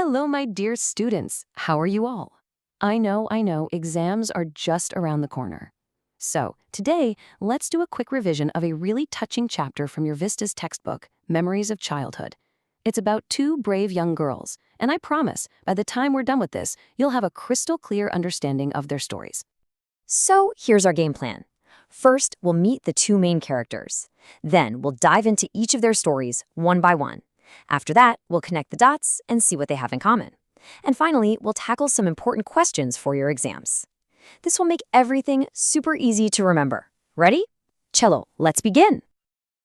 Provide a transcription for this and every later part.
Hello, my dear students. How are you all? I know, exams are just around the corner. So, today, let's do a quick revision of a really touching chapter from your Vista's textbook, Memories of Childhood. It's about two brave young girls, and I promise, by the time we're done with this, you'll have a crystal clear understanding of their stories. So here's our game plan. First, we'll meet the two main characters. Then we'll dive into each of their stories one by one. After that, we'll connect the dots and see what they have in common. And finally, we'll tackle some important questions for your exams. This will make everything super easy to remember. Ready? Cello, let's begin.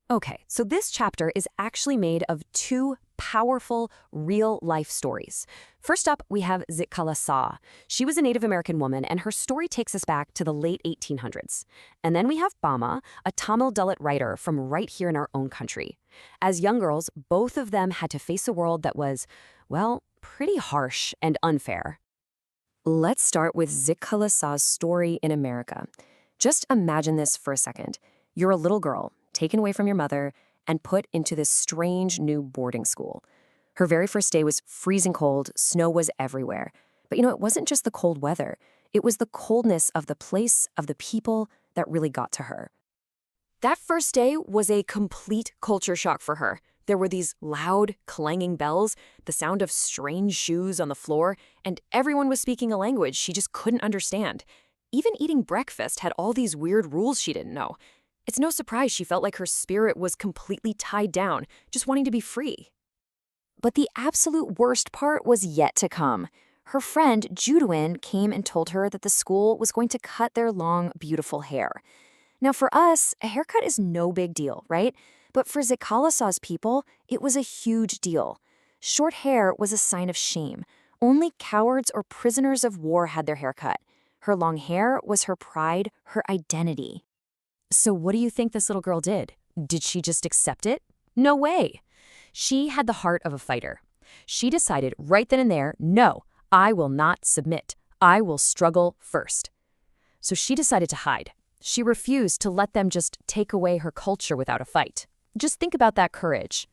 Okay, so this chapter is actually made of two powerful, real-life stories. First up, we have Zitkala-Sa. She was a Native American woman, and her story takes us back to the late 1800s. And then we have Bama, a Tamil Dalit writer from right here in our own country. As young girls, both of them had to face a world that was, well, pretty harsh and unfair. Let's start with Zitkala-Sa's story in America. Just imagine this for a second. You're a little girl, taken away from your mother, and put into this strange new boarding school. Her very first day was freezing cold, snow was everywhere. But it wasn't just the cold weather. It was the coldness of the place, of the people, that really got to her. That first day was a complete culture shock for her. There were these loud, clanging bells, the sound of strange shoes on the floor, and everyone was speaking a language she just couldn't understand. Even eating breakfast had all these weird rules she didn't know. It's no surprise she felt like her spirit was completely tied down, just wanting to be free. But the absolute worst part was yet to come. Her friend, Juduin, came and told her that the school was going to cut their long, beautiful hair. Now for us, a haircut is no big deal, right? But for Zitkala-Sa's people, it was a huge deal. Short hair was a sign of shame. Only cowards or prisoners of war had their hair cut. Her long hair was her pride, her identity. So what do you think this little girl did? Did she just accept it? No way. She had the heart of a fighter. She decided right then and there, no, I will not submit. I will struggle first. So she decided to hide. She refused to let them just take away her culture without a fight. Just think about that courage.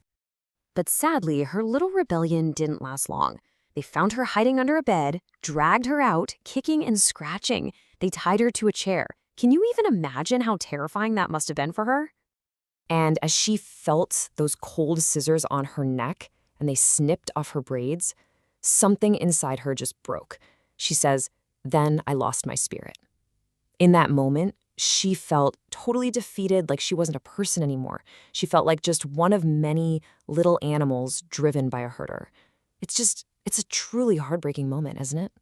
But sadly, her little rebellion didn't last long. They found her hiding under a bed, dragged her out, kicking and scratching. They tied her to a chair. Can you even imagine how terrifying that must have been for her? And as she felt those cold scissors on her neck and they snipped off her braids, something inside her just broke. She says, "Then I lost my spirit." In that moment, she felt totally defeated, like she wasn't a person anymore. She felt like just one of many little animals driven by a herder. It's a truly heartbreaking moment, isn't it?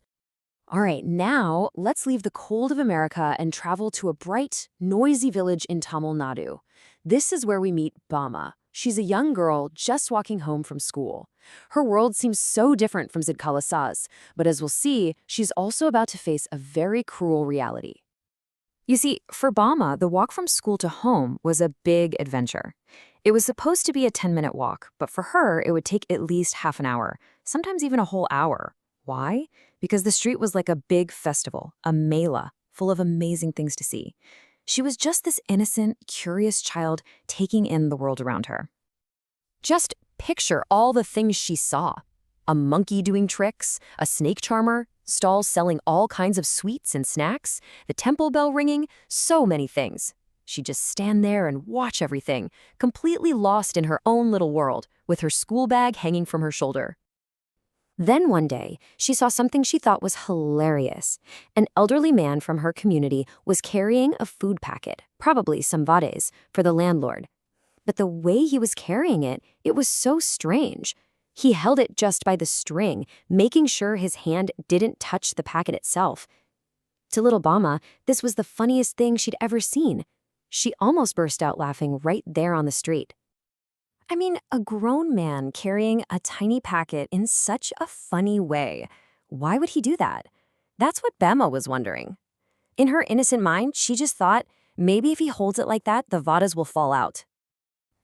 All right, now let's leave the cold of America and travel to a bright, noisy village in Tamil Nadu. This is where we meet Bama. She's a young girl just walking home from school. Her world seems so different from Zitkala-Sa's, but as we'll see, she's also about to face a very cruel reality. You see, for Bama, the walk from school to home was a big adventure. It was supposed to be a 10-minute walk, but for her, it would take at least half an hour, sometimes even a whole hour. Why? Because the street was like a big festival, a mela, full of amazing things to see. She was just this innocent, curious child taking in the world around her. Just picture all the things she saw. A monkey doing tricks, a snake charmer, stalls selling all kinds of sweets and snacks, the temple bell ringing, so many things. She'd just stand there and watch everything, completely lost in her own little world, with her school bag hanging from her shoulder. Then one day, she saw something she thought was hilarious. An elderly man from her community was carrying a food packet, probably some vades, for the landlord. But the way he was carrying it, it was so strange. He held it just by the string, making sure his hand didn't touch the packet itself. To little Bama, this was the funniest thing she'd ever seen. She almost burst out laughing right there on the street. I mean, a grown man carrying a tiny packet in such a funny way. Why would he do that? That's what Bama was wondering. In her innocent mind, she just thought, maybe if he holds it like that, the vadas will fall out.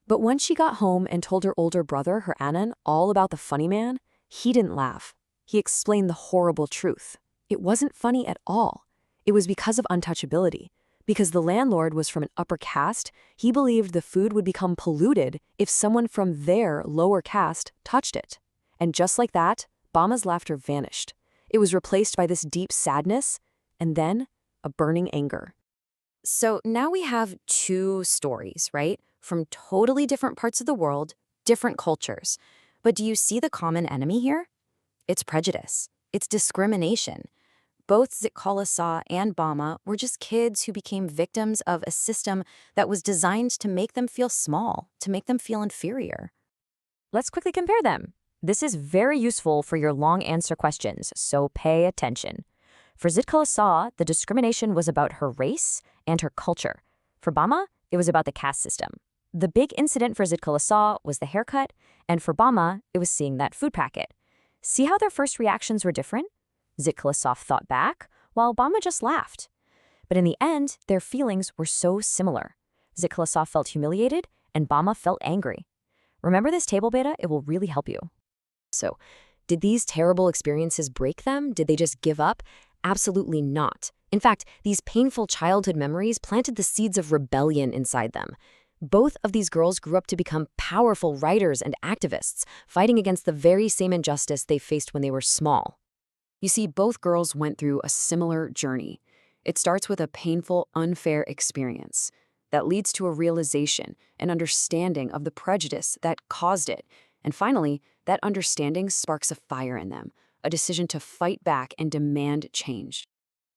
But once she got home and told her older brother, her Annan, all about the funny man, he didn't laugh. He explained the horrible truth. It wasn't funny at all. It was because of untouchability. Because the landlord was from an upper caste, he believed the food would become polluted if someone from their lower caste touched it. And just like that, Bama's laughter vanished. It was replaced by this deep sadness, and then a burning anger. So now we have two stories, right? From totally different parts of the world, different cultures. But do you see the common enemy here? It's prejudice. It's discrimination. Both Zitkala-Sa and Bama were just kids who became victims of a system that was designed to make them feel small, to make them feel inferior. Let's quickly compare them. This is very useful for your long answer questions, so pay attention. For Zitkala-Sa, the discrimination was about her race and her culture. For Bama, it was about the caste system. The big incident for Zitkala-Sa was the haircut, and for Bama, it was seeing that food packet. See how their first reactions were different? Zitkala-Sa thought back, while Bama just laughed. But in the end, their feelings were so similar. Zitkala-Sa felt humiliated, and Bama felt angry. Remember this table, Beta? It will really help you. So, did these terrible experiences break them? Did they just give up? Absolutely not. In fact, these painful childhood memories planted the seeds of rebellion inside them. Both of these girls grew up to become powerful writers and activists, fighting against the very same injustice they faced when they were small. You see, both girls went through a similar journey. It starts with a painful, unfair experience that leads to a realization, an understanding of the prejudice that caused it. And finally, that understanding sparks a fire in them, a decision to fight back and demand change.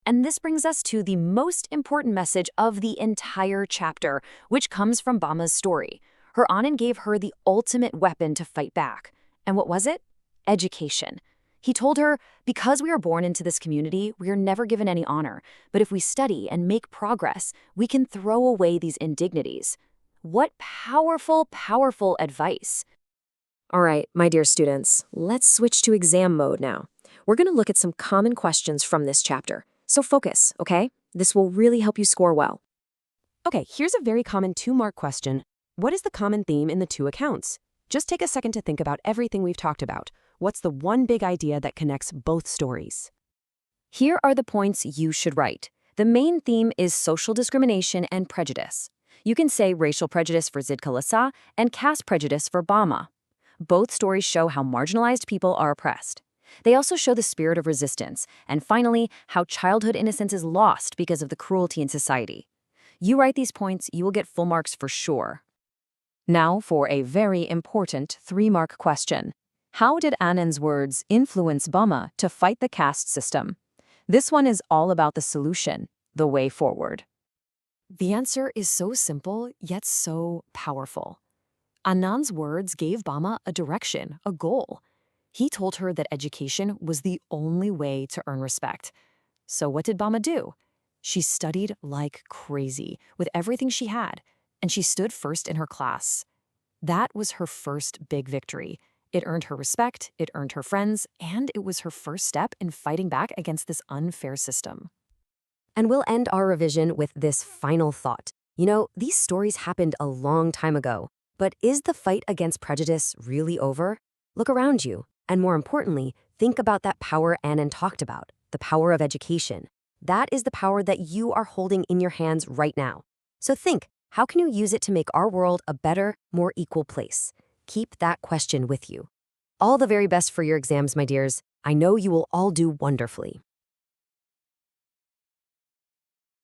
And this brings us to the most important message of the entire chapter, which comes from Bama's story. Her Annan gave her the ultimate weapon to fight back. And what was it? Education. He told her, because we are born into this community, we are never given any honor. But if we study and make progress, we can throw away these indignities. What powerful, powerful advice. All right, my dear students, let's switch to exam mode now. We're going to look at some common questions from this chapter. So focus, okay? This will really help you score well. Okay, here's a very common 2-mark question. What is the common theme in the two accounts? Just take a second to think about everything we've talked about. What's the one big idea that connects both stories? Here are the points you should write. The main theme is social discrimination and prejudice. You can say racial prejudice for Zitkala-Sa and caste prejudice for Bama. Both stories show how marginalized people are oppressed. They also show the spirit of resistance, and finally, how childhood innocence is lost because of the cruelty in society. You write these points, you will get full marks for sure. Now for a very important 3-mark question. How did Annan's words influence Bama to fight the caste system? This one is all about the solution, the way forward. The answer is so simple, yet so powerful. Annan's words gave Bama a direction, a goal. He told her that education was the only way to earn respect. So what did Bama do? She studied like crazy, with everything she had, and she stood first in her class. That was her first big victory. It earned her respect, it earned her friends, and it was her first step in fighting back against this unfair system. And we'll end our revision with this final thought. You know, these stories happened a long time ago, but is the fight against prejudice really over? Look around you, and more importantly, think about that power Annan talked about, the power of education. That is the power that you are holding in your hands right now. So think, how can you use it to make our world a better, more equal place? Keep that question with you. All the very best for your exams, my dears. I know you will all do wonderfully.